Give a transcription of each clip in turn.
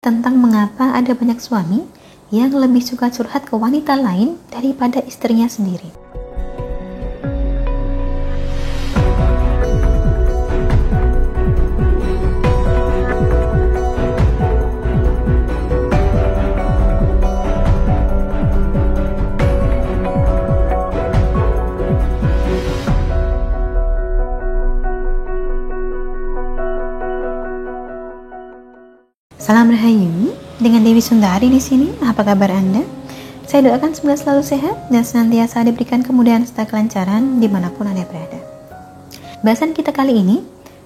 tentang mengapa ada banyak suami yang lebih suka curhat ke wanita lain daripada istrinya sendiri. Salam Rahayu, dengan Dewi Sundari di sini. Apa kabar Anda? Saya doakan semoga selalu sehat dan senantiasa diberikan kemudahan serta kelancaran dimanapun Anda berada. Bahasan kita kali ini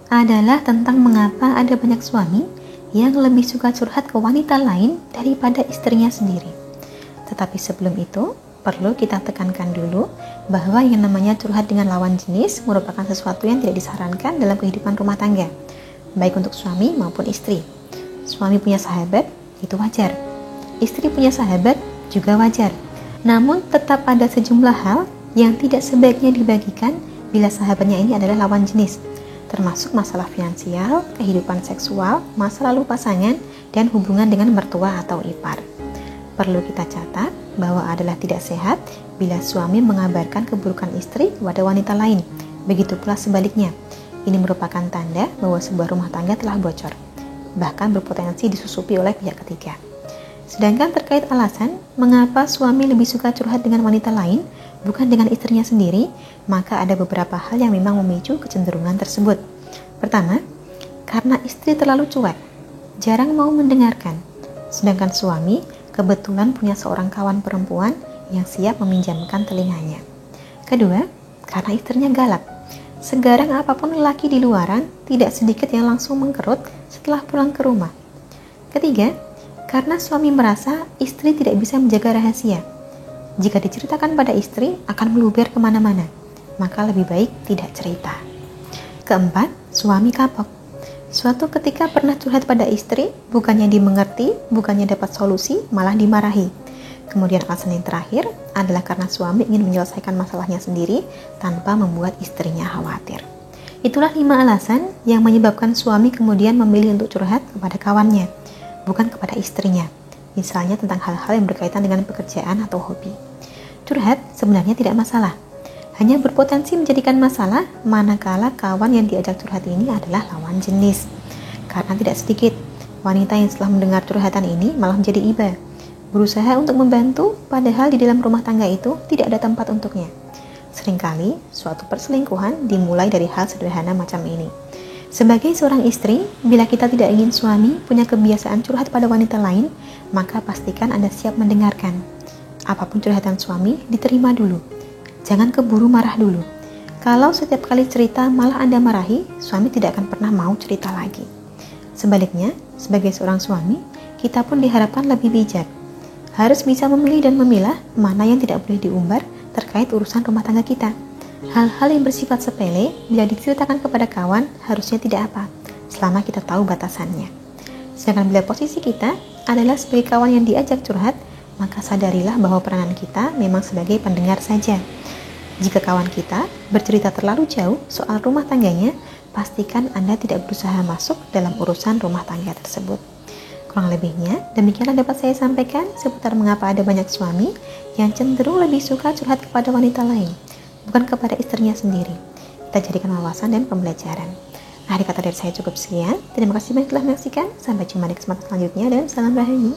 adalah tentang mengapa ada banyak suami yang lebih suka curhat ke wanita lain daripada istrinya sendiri. Tetapi sebelum itu, perlu kita tekankan dulu bahwa yang namanya curhat dengan lawan jenis merupakan sesuatu yang tidak disarankan dalam kehidupan rumah tangga, baik untuk suami maupun istri. Suami punya sahabat, itu wajar. Istri punya sahabat, juga wajar. Namun tetap ada sejumlah hal yang tidak sebaiknya dibagikan bila sahabatnya ini adalah lawan jenis, termasuk masalah finansial, kehidupan seksual, masa lalu pasangan, dan hubungan dengan mertua atau ipar. Perlu kita catat bahwa adalah tidak sehat bila suami mengabarkan keburukan istri kepada wanita lain. Begitu pula sebaliknya. Ini merupakan tanda bahwa sebuah rumah tangga telah bocor, bahkan berpotensi disusupi oleh pihak ketiga. Sedangkan terkait alasan mengapa suami lebih suka curhat dengan wanita lain bukan dengan istrinya sendiri, maka ada beberapa hal yang memang memicu kecenderungan tersebut. Pertama, karena istri terlalu cuek, jarang mau mendengarkan, sedangkan suami kebetulan punya seorang kawan perempuan yang siap meminjamkan telinganya. Kedua, karena istrinya galak. Segarang apapun lelaki di luaran, tidak sedikit yang langsung mengkerut setelah pulang ke rumah. Ketiga, karena suami merasa istri tidak bisa menjaga rahasia. Jika diceritakan pada istri, akan meluber kemana-mana, maka lebih baik tidak cerita. Keempat, suami kapok. Suatu ketika pernah curhat pada istri, bukannya dimengerti, bukannya dapat solusi, malah dimarahi. Kemudian alasan yang terakhir adalah karena suami ingin menyelesaikan masalahnya sendiri tanpa membuat istrinya khawatir. Itulah 5 alasan yang menyebabkan suami kemudian memilih untuk curhat kepada kawannya, bukan kepada istrinya. Misalnya tentang hal-hal yang berkaitan dengan pekerjaan atau hobi. Curhat sebenarnya tidak masalah, hanya berpotensi menjadikan masalah manakala kawan yang diajak curhat ini adalah lawan jenis. Karena tidak sedikit wanita yang setelah mendengar curhatan ini malah menjadi iba, berusaha untuk membantu, padahal di dalam rumah tangga itu tidak ada tempat untuknya. Seringkali, suatu perselingkuhan dimulai dari hal sederhana macam ini. Sebagai seorang istri, bila kita tidak ingin suami punya kebiasaan curhat pada wanita lain, maka pastikan Anda siap mendengarkan. Apapun curhatan suami, diterima dulu. Jangan keburu marah dulu. Kalau setiap kali cerita malah Anda marahi, suami tidak akan pernah mau cerita lagi. Sebaliknya, sebagai seorang suami, kita pun diharapkan lebih bijak. Harus bisa memilih dan memilah mana yang tidak boleh diumbar terkait urusan rumah tangga kita. Hal-hal yang bersifat sepele bila diceritakan kepada kawan harusnya tidak apa, selama kita tahu batasannya. Sedangkan bila posisi kita adalah sebagai kawan yang diajak curhat, maka sadarilah bahwa peranan kita memang sebagai pendengar saja. Jika kawan kita bercerita terlalu jauh soal rumah tangganya, pastikan Anda tidak berusaha masuk dalam urusan rumah tangga tersebut. Kurang lebihnya, demikianlah dapat saya sampaikan seputar mengapa ada banyak suami yang cenderung lebih suka curhat kepada wanita lain, bukan kepada istrinya sendiri. Kita jadikan wawasan dan pembelajaran. Akhir kata dari saya cukup sekian. Terima kasih banyak telah menyaksikan. Sampai jumpa di kesempatan selanjutnya dan salam Rahayu.